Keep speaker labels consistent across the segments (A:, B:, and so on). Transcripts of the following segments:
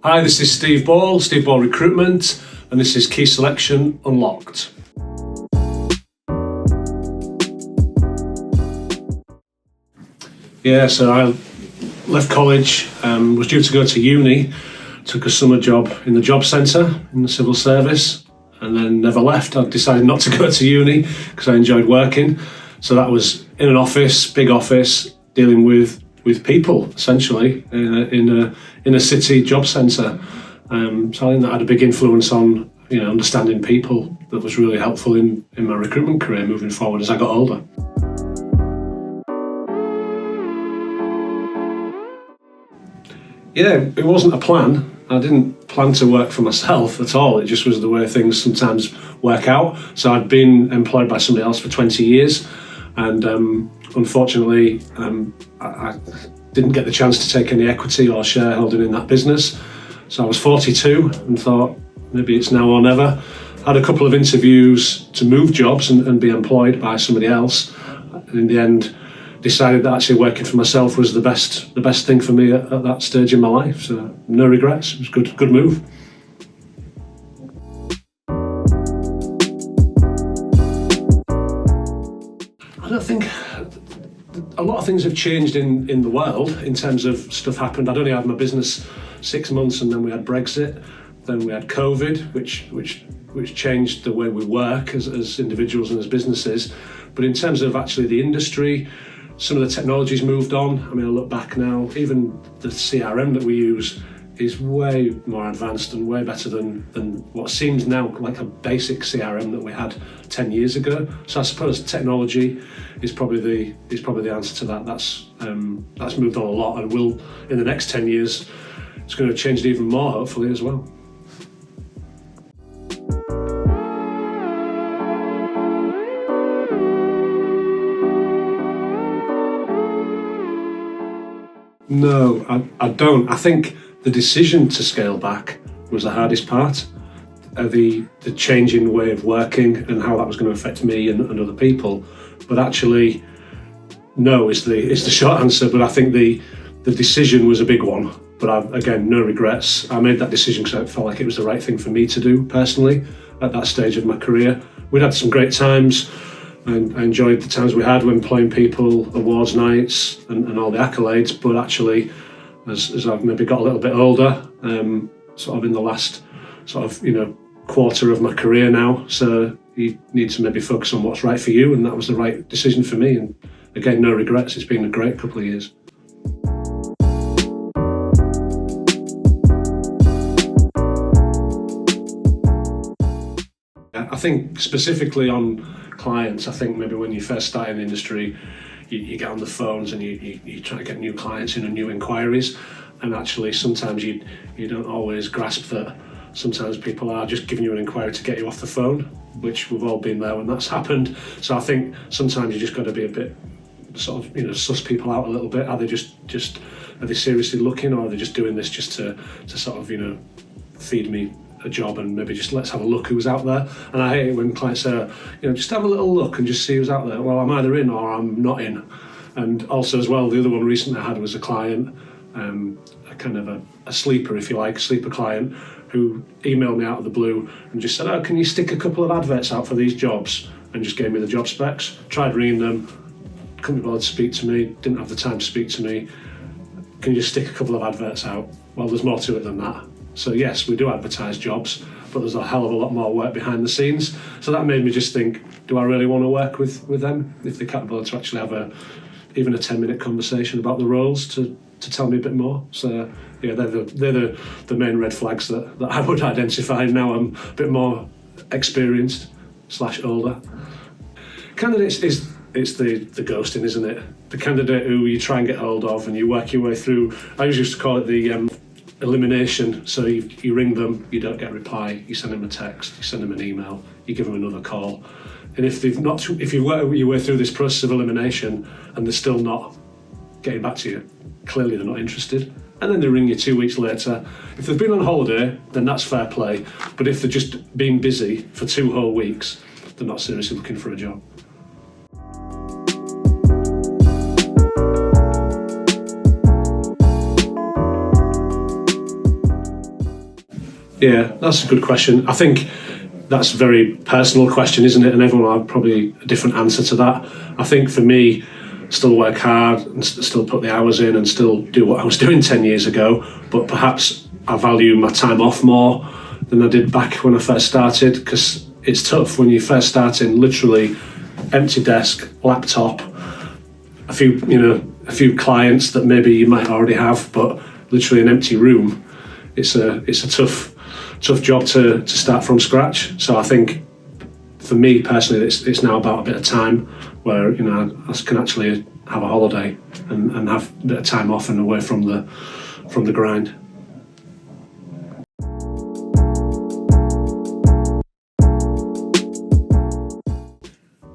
A: Hi, this is Steve Ball Recruitment, and this is Key Selection Unlocked. Yeah, so I left college, was due to go to uni, took a summer job in the job centre in the civil service, and then never left. I decided not to go to uni because I enjoyed working. So that was in an office, big office, dealing with people essentially in a city job centre. So I think that had a big influence on understanding people. That was really helpful in my recruitment career moving forward as I got older. Yeah, it wasn't a plan. I didn't plan to work for myself at all. It just was the way things sometimes work out. So I'd been employed by somebody else for 20 years, and unfortunately, I didn't get the chance to take any equity or shareholding in that business. So I was 42 and thought maybe it's now or never. Had a couple of interviews to move jobs and be employed by somebody else. And in the end, decided that actually working for myself was the best thing for me at that stage in my life. So no regrets. It was a good move. I don't think a lot of things have changed in the world in terms of stuff happened. I'd only had my business 6 months, and then we had Brexit, then we had COVID, which changed the way we work as individuals and as businesses. But in terms of actually the industry, some of the technology's moved on. I mean, I look back now, even the CRM that we use is way more advanced and way better than what seems now like a basic CRM that we had 10 years ago. So I suppose technology is probably the answer to that. That's moved on a lot, and will in the next 10 years. It's going to change it even more, hopefully, as well. No, I don't. I think the decision to scale back was the hardest part. The changing way of working and how that was going to affect me and other people. But actually, no is the short answer. But I think the decision was a big one. But again, no regrets. I made that decision because I felt like it was the right thing for me to do personally at that stage of my career. We'd had some great times. And I enjoyed the times we had when playing people, awards nights and all the accolades, but actually as I've maybe got a little bit older, sort of in the last quarter of my career now, so you need to maybe focus on what's right for you, and that was the right decision for me. And again, no regrets. It's been a great couple of years. I think specifically on clients, I think maybe when you first start in the industry, you get on the phones and you try to get new clients in and new inquiries, and actually sometimes you don't always grasp that sometimes people are just giving you an inquiry to get you off the phone, which we've all been there when that's happened. So I think sometimes you just got to be a bit sort of suss people out a little bit. Are they just are they seriously looking, or are they just doing this just to sort of feed me a job, and maybe just let's have a look who's out there. And I hate it when clients say, just have a little look and just see who's out there. Well, I'm either in or I'm not in. And also as well, the other one recently I had was a client, a kind of a sleeper, if you like, sleeper client, who emailed me out of the blue and just said, oh, can you stick a couple of adverts out for these jobs? And just gave me the job specs. Tried ringing them, couldn't be bothered to speak to me, didn't have the time to speak to me. Can you just stick a couple of adverts out? Well, there's more to it than that. So yes, we do advertise jobs, but there's a hell of a lot more work behind the scenes. So that made me just think, do I really want to work with them if they're capable to actually have even a 10-minute conversation about the roles to tell me a bit more? So yeah, they're the main red flags that I would identify. Now I'm a bit more experienced / older. Candidates it's the ghosting, isn't it? The candidate who you try and get hold of and you work your way through. I usually used to call it the elimination. So you ring them, you don't get a reply, you send them a text, you send them an email, you give them another call. And if you work your way through this process of elimination and they're still not getting back to you, clearly they're not interested. And then they ring you 2 weeks later. If they've been on holiday, then that's fair play. But if they're just being busy for 2 whole weeks, they're not seriously looking for a job. Yeah, that's a good question. I think that's a very personal question, isn't it? And everyone will have probably a different answer to that. I think for me, still work hard and still put the hours in and still do what I was doing 10 years ago, but perhaps I value my time off more than I did back when I first started, because it's tough when you first start in literally empty desk, laptop, a few clients that maybe you might already have, but literally an empty room. It's a tough job to start from scratch. So I think for me personally, it's now about a bit of time where I can actually have a holiday and have a bit of time off and away from the grind.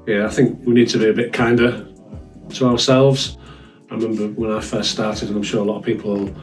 A: Yeah, I think we need to be a bit kinder to ourselves. I remember when I first started, and I'm sure a lot of people will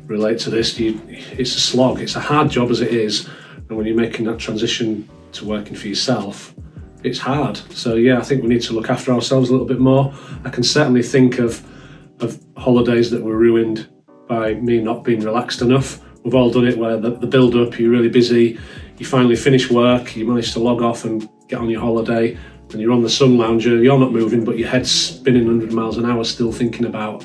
A: relate to this, it's a slog. It's a hard job as it is, and when you're making that transition to working for yourself, it's hard. So yeah, I think we need to look after ourselves a little bit more. I can certainly think of holidays that were ruined by me not being relaxed enough. We've all done it, where the build up, you're really busy, you finally finish work, you manage to log off and get on your holiday, and you're on the sun lounger, you're not moving, but your head's spinning 100 miles an hour still thinking about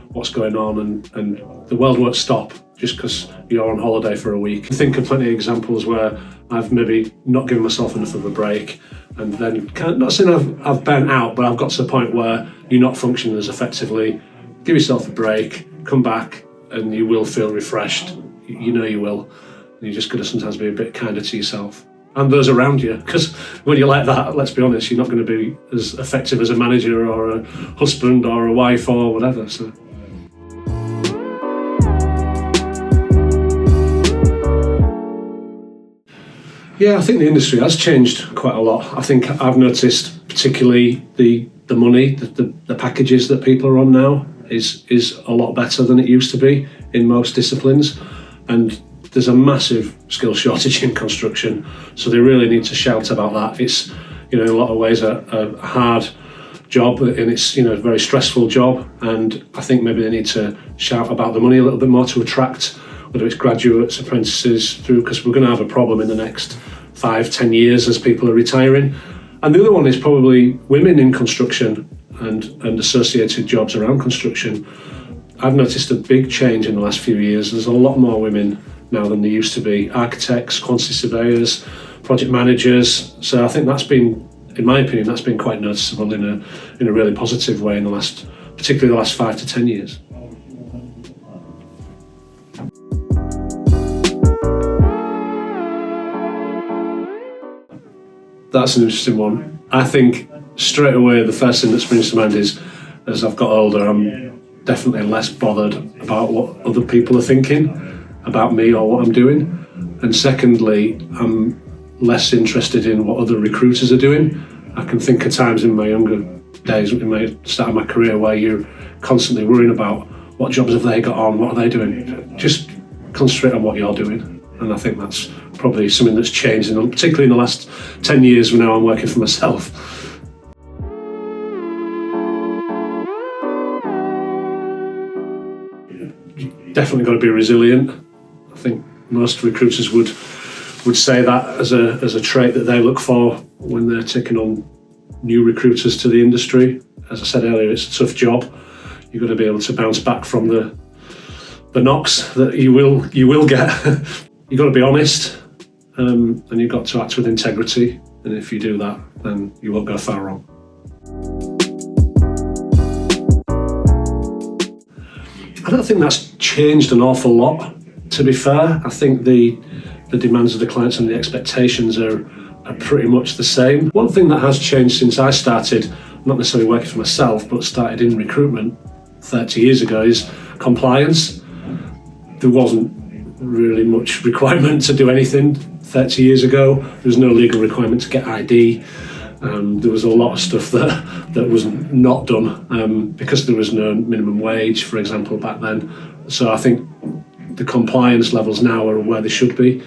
A: what's going on, and the world won't stop just because you're on holiday for a week. I think of plenty of examples where I've maybe not given myself enough of a break, and then not saying I've burnt out, but I've got to the point where you're not functioning as effectively. Give yourself a break, come back, and you will feel refreshed. You know you will. And you just got to sometimes be a bit kinder to yourself and those around you, because when you're like that, let's be honest, you're not going to be as effective as a manager or a husband or a wife or whatever. So. Yeah, I think the industry has changed quite a lot. I think I've noticed particularly the money, the packages that people are on now is a lot better than it used to be in most disciplines. And there's a massive skill shortage in construction, so they really need to shout about that. It's, in a lot of ways a hard job, and it's, a very stressful job, and I think maybe they need to shout about the money a little bit more to attract, whether it's graduates, apprentices through, because we're going to have a problem in the next 5-10 years as people are retiring. And the other one is probably women in construction and associated jobs around construction. I've noticed a big change in the last few years. There's a lot more women now than there used to be. Architects, quantity surveyors, project managers. So I think that's been, in my opinion, that's been quite noticeable in a really positive way in particularly the last 5 to 10 years. That's an interesting one. I think straight away the first thing that springs to mind is, as I've got older, I'm definitely less bothered about what other people are thinking about me or what I'm doing. And secondly, I'm less interested in what other recruiters are doing. I can think of times in my younger days, in my start of my career, where you're constantly worrying about what jobs have they got on, what are they doing. Just concentrate on what you're doing. And I think that's probably something that's changed, particularly in the last 10 years when now I'm working for myself. Definitely got to be resilient. I think most recruiters would say that as a trait that they look for when they're taking on new recruiters to the industry. As I said earlier, it's a tough job. You've got to be able to bounce back from the knocks that you will get. You've got to be honest, and you've got to act with integrity. And if you do that, then you won't go far wrong. I don't think that's changed an awful lot, to be fair. I think the demands of the clients and the expectations are pretty much the same. One thing that has changed since I started, not necessarily working for myself, but started in recruitment 30 years ago, is compliance. There wasn't really much requirement to do anything 30 years ago. There was no legal requirement to get ID. There was a lot of stuff that was not done because there was no minimum wage, for example, back then. So I think the compliance levels now are where they should be,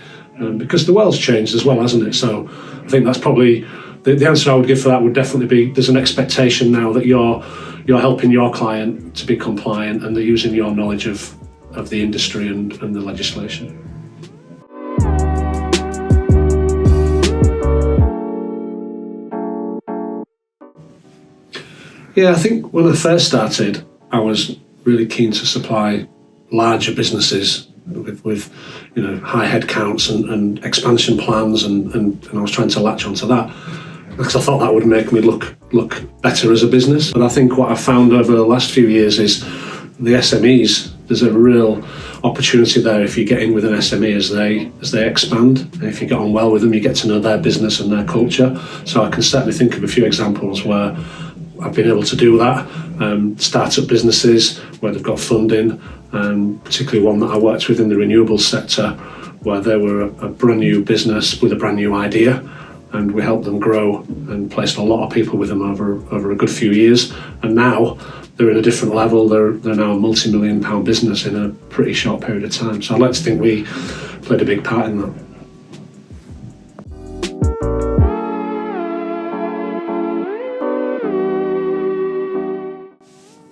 A: because the world's changed as well, hasn't it? So I think that's probably the answer I would give for that would definitely be, there's an expectation now that you're helping your client to be compliant, and they're using your knowledge of the industry and the legislation. Yeah, I think when I first started, I was really keen to supply larger businesses with high headcounts and expansion plans, and I was trying to latch onto that because I thought that would make me look better as a business. But I think what I've found over the last few years is the SMEs. There's a real opportunity there if you get in with an SME as they expand. And if you get on well with them, you get to know their business and their culture. So I can certainly think of a few examples where I've been able to do that. Startup businesses where they've got funding, and particularly one that I worked with in the renewables sector, where they were a brand new business with a brand new idea, and we helped them grow and placed a lot of people with them over a good few years. And now they're in a different level. They're now a multi-million-pound business in a pretty short period of time. So I'd like to think we played a big part in that.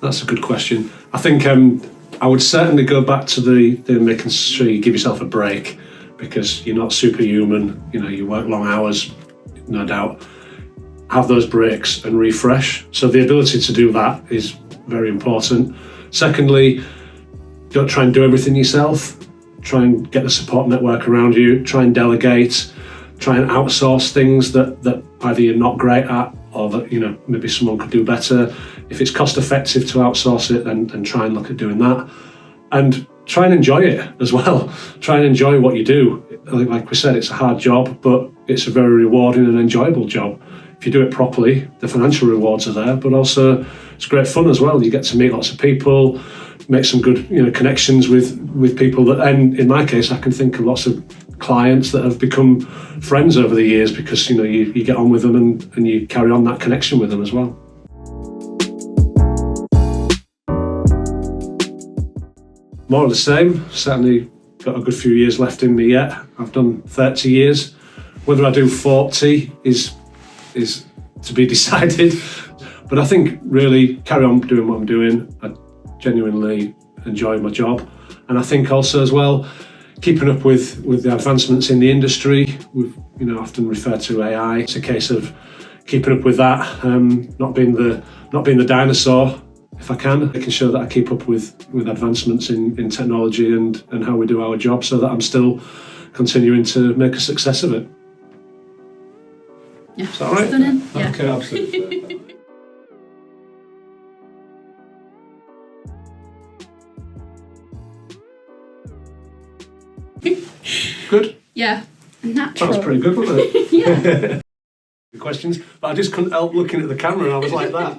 A: That's a good question. I think I would certainly go back to the making sure you give yourself a break, because you're not superhuman. You work long hours, no doubt. Have those breaks and refresh. So the ability to do that is very important. Secondly, don't try and do everything yourself. Try and get the support network around you. Try and delegate. Try and outsource things that either you're not great at or that maybe someone could do better. If it's cost effective to outsource it, then try and look at doing that. And try and enjoy it as well. Try and enjoy what you do. Like we said, it's a hard job, but it's a very rewarding and enjoyable job. If you do it properly, the financial rewards are there, but also it's great fun as well. You get to meet lots of people, make some good connections with people that, and in my case, I can think of lots of clients that have become friends over the years because you get on with them and you carry on that connection with them as well. More of the same. Certainly got a good few years left in me yet. I've done 30 years. Whether I do 40 is to be decided. But I think really carry on doing what I'm doing. I genuinely enjoy my job. And I think also as well, keeping up with the advancements in the industry. We've often referred to AI. It's a case of keeping up with that, not being the dinosaur if I can, making sure that I keep up with advancements in technology and how we do our job, so that I'm still continuing to make a success of it.
B: Yeah.
A: Is that all right?
B: Stunning. Yeah.
A: Okay, absolutely. Good?
B: Yeah. Natural.
A: That was pretty good, wasn't it?
B: Yeah.
A: Questions, but I just couldn't help looking at the camera and I was like that.